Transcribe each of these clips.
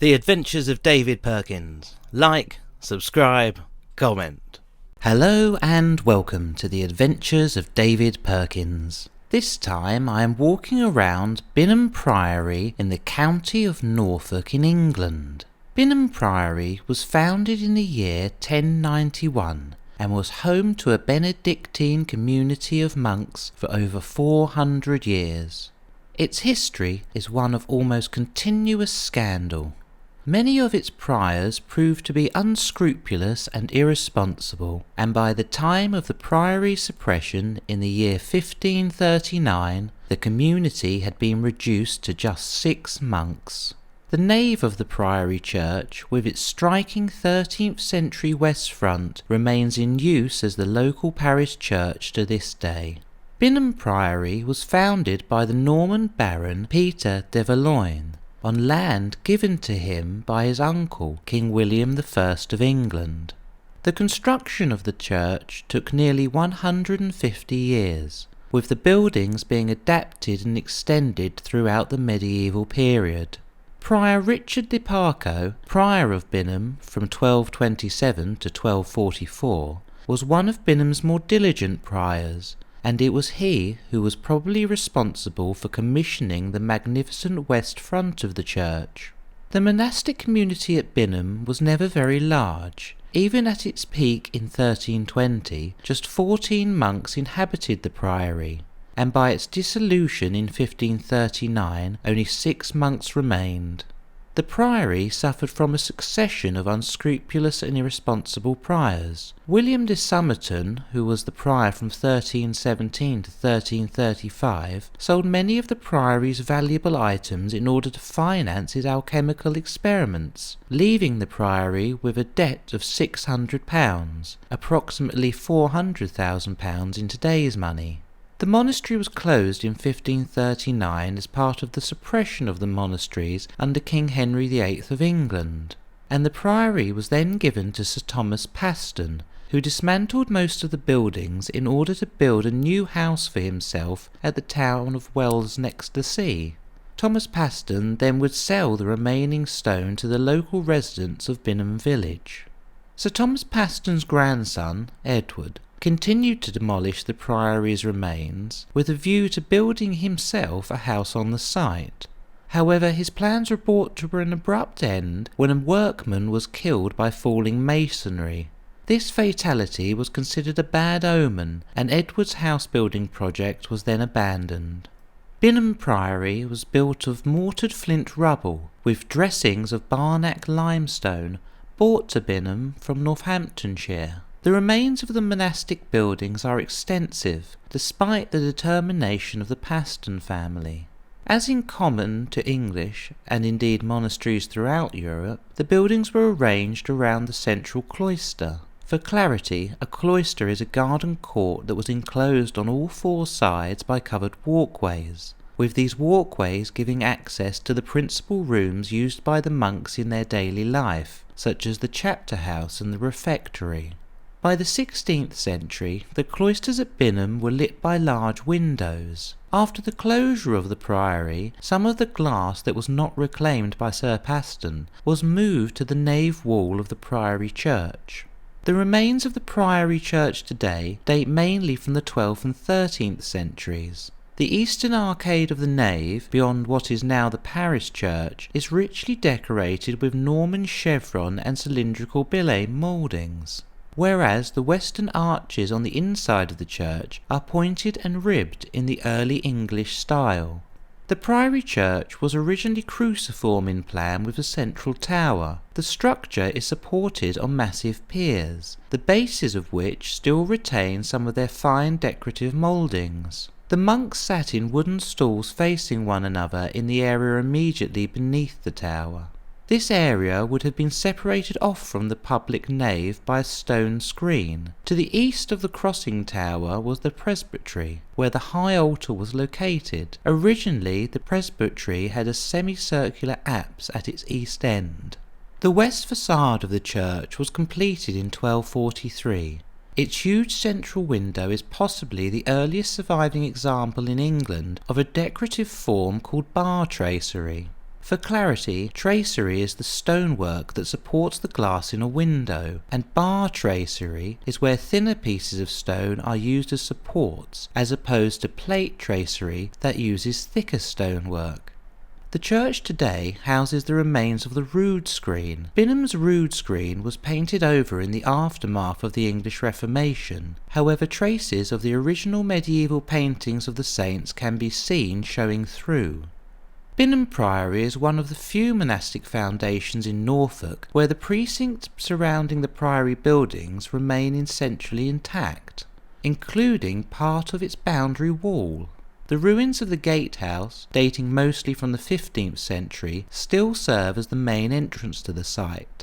The Adventures of David Perkins. Like, subscribe, comment. Hello and welcome to The Adventures of David Perkins. This time I am walking around Binham Priory in the county of Norfolk in England. Binham Priory was founded in the year 1091 and was home to a Benedictine community of monks for over 400 years. Its history is one of almost continuous scandal. Many of its priors proved to be unscrupulous and irresponsible, and by the time of the Priory suppression in the year 1539, the community had been reduced to just 6 monks. The nave of the Priory church, with its striking 13th century west front, remains in use as the local parish church to this day. Binham Priory was founded by the Norman Baron Peter de Valois on land given to him by his uncle, King William I of England. The construction of the church took nearly 150 years, with the buildings being adapted and extended throughout the medieval period. Prior Richard de Parco, Prior of Binham from 1227 to 1244, was one of Binham's more diligent priors, and it was he who was probably responsible for commissioning the magnificent west front of the church. The monastic community at Binham was never very large. Even at its peak in 1320, just 14 monks inhabited the priory, and by its dissolution in 1539, only 6 monks remained. The priory suffered from a succession of unscrupulous and irresponsible priors. William de Somerton, who was the prior from 1317 to 1335, sold many of the priory's valuable items in order to finance his alchemical experiments, leaving the priory with a debt of £600, approximately £400,000 in today's money. The monastery was closed in 1539 as part of the suppression of the monasteries under King Henry VIII of England, and the priory was then given to Sir Thomas Paston, who dismantled most of the buildings in order to build a new house for himself at the town of Wells next the sea. Thomas Paston then would sell the remaining stone to the local residents of Binham village. Sir Thomas Paston's grandson, Edward, continued to demolish the priory's remains with a view to building himself a house on the site. However, his plans were brought to an abrupt end when a workman was killed by falling masonry. This fatality was considered a bad omen, and Edward's house-building project was then abandoned. Binham Priory was built of mortared flint rubble, with dressings of Barnack limestone brought to Binham from Northamptonshire. The remains of the monastic buildings are extensive, despite the determination of the Paston family. As in common to English, and indeed monasteries throughout Europe, the buildings were arranged around the central cloister. For clarity, a cloister is a garden court that was enclosed on all 4 sides by covered walkways, with these walkways giving access to the principal rooms used by the monks in their daily life, such as the chapter house and the refectory. By the 16th century, the cloisters at Binham were lit by large windows. After the closure of the priory, some of the glass that was not reclaimed by Sir Paston was moved to the nave wall of the priory church. The remains of the priory church today date mainly from the 12th and 13th centuries. The eastern arcade of the nave, beyond what is now the parish church, is richly decorated with Norman chevron and cylindrical billet mouldings, whereas the western arches on the inside of the church are pointed and ribbed in the early English style. The priory church was originally cruciform in plan with a central tower. The structure is supported on massive piers, the bases of which still retain some of their fine decorative mouldings. The monks sat in wooden stools facing one another in the area immediately beneath the tower. This area would have been separated off from the public nave by a stone screen. To the east of the crossing tower was the presbytery, where the high altar was located. Originally, the presbytery had a semicircular apse at its east end. The west facade of the church was completed in 1243. Its huge central window is possibly the earliest surviving example in England of a decorative form called bar tracery. For clarity, tracery is the stonework that supports the glass in a window, and bar tracery is where thinner pieces of stone are used as supports, as opposed to plate tracery that uses thicker stonework. The church today houses the remains of the rood screen. Binham's rood screen was painted over in the aftermath of the English Reformation. However, traces of the original medieval paintings of the saints can be seen showing through. Binham Priory is one of the few monastic foundations in Norfolk where the precincts surrounding the priory buildings remain essentially intact, including part of its boundary wall. The ruins of the gatehouse, dating mostly from the 15th century, still serve as the main entrance to the site.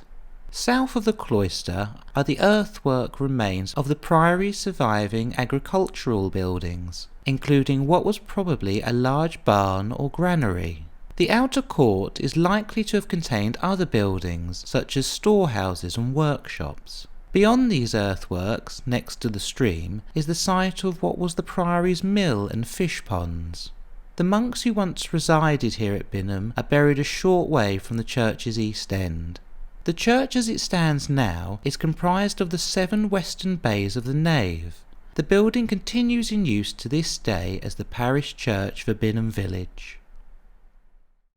South of the cloister are the earthwork remains of the priory's surviving agricultural buildings, including what was probably a large barn or granary. The outer court is likely to have contained other buildings, such as storehouses and workshops. Beyond these earthworks, next to the stream, is the site of what was the priory's mill and fish ponds. The monks who once resided here at Binham are buried a short way from the church's east end. The church as it stands now is comprised of the 7 western bays of the nave. The building continues in use to this day as the parish church for Binham village.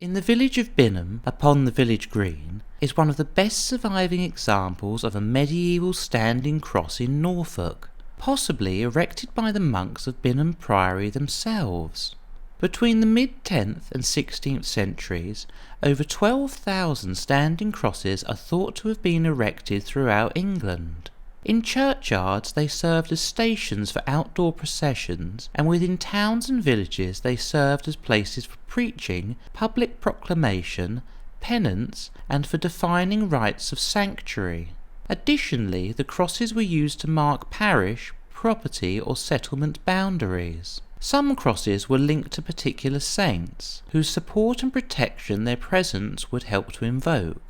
In the village of Binham, upon the village green, is one of the best surviving examples of a medieval standing cross in Norfolk, possibly erected by the monks of Binham Priory themselves. Between the mid-10th and 16th centuries, over 12,000 standing crosses are thought to have been erected throughout England. In churchyards they served as stations for outdoor processions, and within towns and villages they served as places for preaching, public proclamation, penance, and for defining rites of sanctuary. Additionally, the crosses were used to mark parish, property, or settlement boundaries. Some crosses were linked to particular saints, whose support and protection their presence would help to invoke.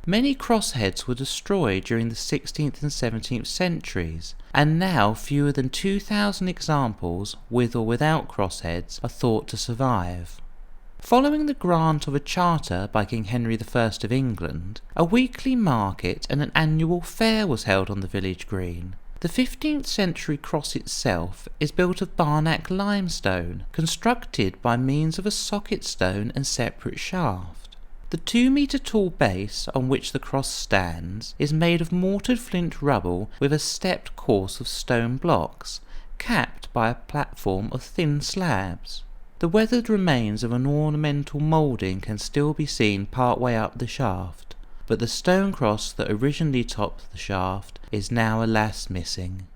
Many crossheads were destroyed during the 16th and 17th centuries, and now fewer than 2,000 examples, with or without crossheads, are thought to survive. Following the grant of a charter by King Henry I of England, a weekly market and an annual fair was held on the village green. The 15th century cross itself is built of Barnack limestone, constructed by means of a socket stone and separate shaft. The 2-metre tall base on which the cross stands is made of mortared flint rubble with a stepped course of stone blocks, capped by a platform of thin slabs. The weathered remains of an ornamental moulding can still be seen part way up the shaft, but the stone cross that originally topped the shaft is now alas missing.